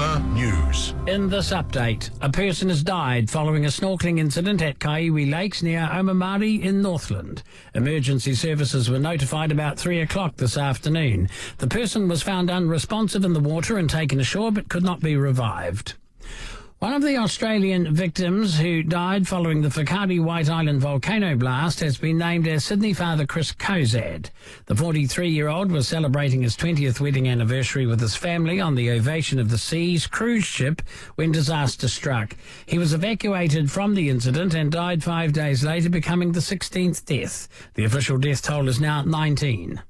Other news. In this update, a person has died following a snorkelling incident at Kaiwi Lakes near Omamari in Northland. Emergency services were notified about 3 o'clock this afternoon. The person was found unresponsive in the water and taken ashore but could not be revived. One of the Australian victims who died following the Whakaari White Island volcano blast has been named as Sydney father Chris Kozad. The 43-year-old was celebrating his 20th wedding anniversary with his family on the Ovation of the Seas cruise ship when disaster struck. He was evacuated from the incident and died 5 days later, becoming the 16th death. The official death toll is now 19.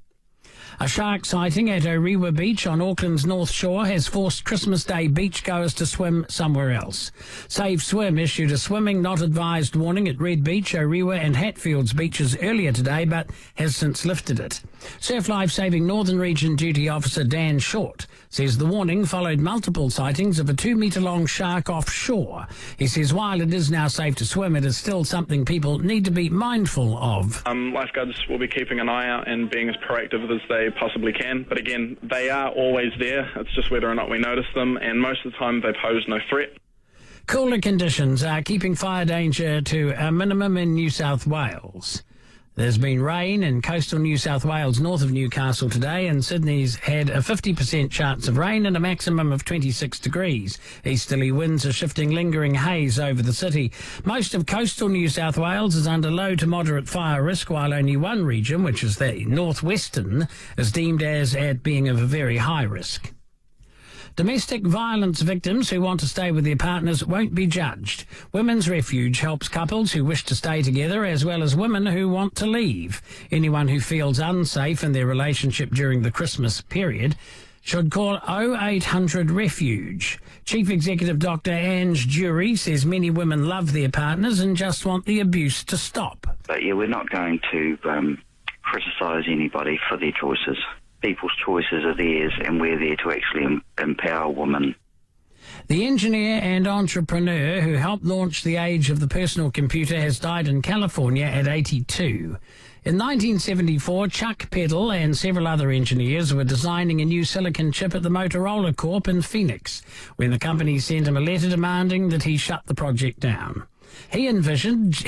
A shark sighting at Orewa Beach on Auckland's North Shore has forced Christmas Day beachgoers to swim somewhere else. Save Swim issued a swimming not advised warning at Red Beach, Orewa and Hatfields beaches earlier today, but has since lifted it. Surf Life Saving Northern Region Duty Officer Dan Short says the warning followed multiple sightings of a 2-metre-long shark offshore. He says while it is now safe to swim, it is still something people need to be mindful of. Lifeguards will be keeping an eye out and being as proactive as they possibly can, but again, they are always there. It's just whether or not we notice them, and most of the time they pose no threat. Cooler conditions are keeping fire danger to a minimum in New South Wales. There's been rain in coastal New South Wales north of Newcastle today, and Sydney's had a 50% chance of rain and a maximum of 26 degrees. Easterly winds are shifting lingering haze over the city. Most of coastal New South Wales is under low to moderate fire risk, while only one region, which is the northwestern, is deemed as at being of a very high risk. Domestic violence victims who want to stay with their partners won't be judged. Women's Refuge helps couples who wish to stay together as well as women who want to leave. Anyone who feels unsafe in their relationship during the Christmas period should call 0800 Refuge. Chief Executive Dr. Ange Jury says many women love their partners and just want the abuse to stop. But yeah, we're not going to criticise anybody for their choices. People's choices are theirs, and we're there to actually empower women. The engineer and entrepreneur who helped launch the age of the personal computer has died in California at 82. In 1974, Chuck Peddle and several other engineers were designing a new silicon chip at the Motorola Corp in Phoenix when the company sent him a letter demanding that he shut the project down. He envisioned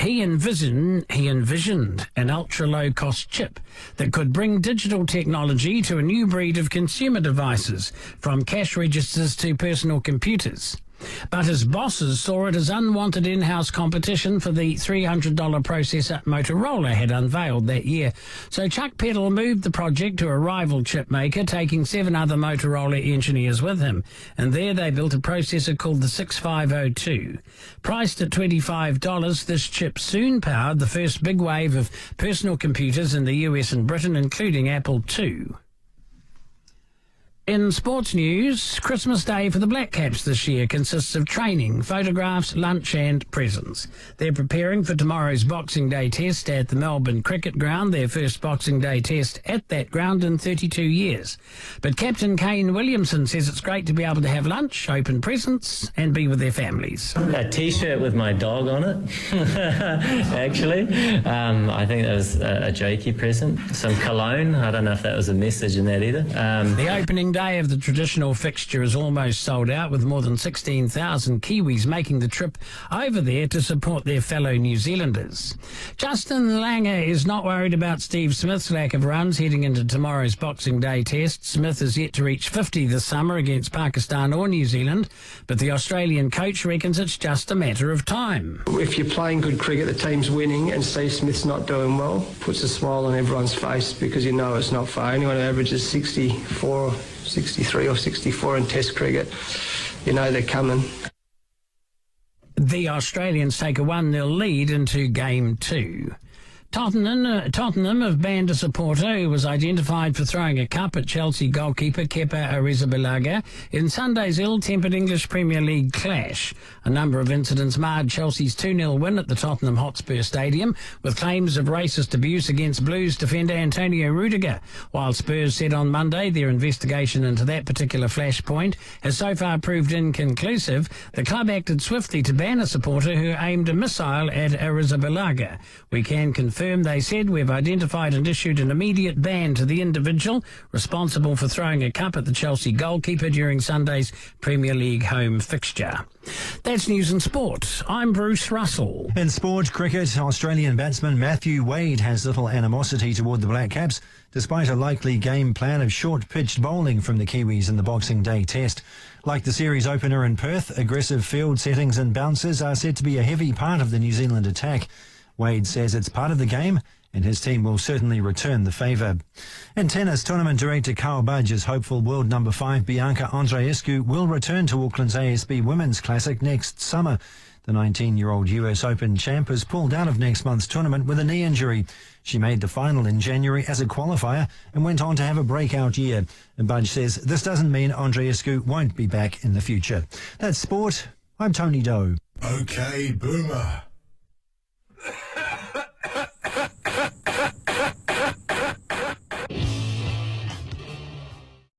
an ultra-low-cost chip that could bring digital technology to a new breed of consumer devices, from cash registers to personal computers. But his bosses saw it as unwanted in-house competition for the $300 processor Motorola had unveiled that year. So Chuck Peddle moved the project to a rival chip maker, taking 7 other Motorola engineers with him. And there they built a processor called the 6502. Priced at $25, this chip soon powered the first big wave of personal computers in the US and Britain, including Apple II. In sports news, Christmas Day for the Black Caps this year consists of training, photographs, lunch and presents. They're preparing for tomorrow's Boxing Day test at the Melbourne Cricket Ground, their first Boxing Day test at that ground in 32 years. But Captain Kane Williamson says it's great to be able to have lunch, open presents and be with their families. A T-shirt with my dog on it, actually. I think that was a jokey present. Some cologne. I don't know if that was a message in that either. The opening day of the traditional fixture is almost sold out, with more than 16,000 Kiwis making the trip over there to support their fellow New Zealanders. Justin Langer is not worried about Steve Smith's lack of runs heading into tomorrow's Boxing Day test. Smith is yet to reach 50 this summer against Pakistan or New Zealand, but the Australian coach reckons it's just a matter of time. If you're playing good cricket, the team's winning and Steve Smith's not doing well, puts a smile on everyone's face because you know it's not far. Anyone who averages 64, 63 or 64 in Test cricket, you know they're coming. The Australians take a 1-0 lead into Game 2. Tottenham have banned a supporter who was identified for throwing a cup at Chelsea goalkeeper Kepa Arrizabalaga in Sunday's ill-tempered English Premier League clash. A number of incidents marred Chelsea's 2-0 win at the Tottenham Hotspur Stadium, with claims of racist abuse against Blues defender Antonio Rudiger. While Spurs said on Monday their investigation into that particular flashpoint has so far proved inconclusive, the club acted swiftly to ban a supporter who aimed a missile at Arrizabalaga. We can confirm firm. They said, we've identified and issued an immediate ban to the individual responsible for throwing a cup at the Chelsea goalkeeper during Sunday's Premier League home fixture. That's news and sport. I'm Bruce Russell. In sport, cricket, Australian batsman Matthew Wade has little animosity toward the Black Caps, despite a likely game plan of short-pitched bowling from the Kiwis in the Boxing Day test. Like the series opener in Perth, aggressive field settings and bounces are said to be a heavy part of the New Zealand attack. Wade says it's part of the game, and his team will certainly return the favour. In tennis, tournament director Carl Budge is hopeful world number 5 Bianca Andreescu will return to Auckland's ASB Women's Classic next summer. The 19-year-old US Open champ has pulled out of next month's tournament with a knee injury. She made the final in January as a qualifier and went on to have a breakout year. And Budge says this doesn't mean Andreescu won't be back in the future. That's sport. I'm Tony Doe. OK, Boomer.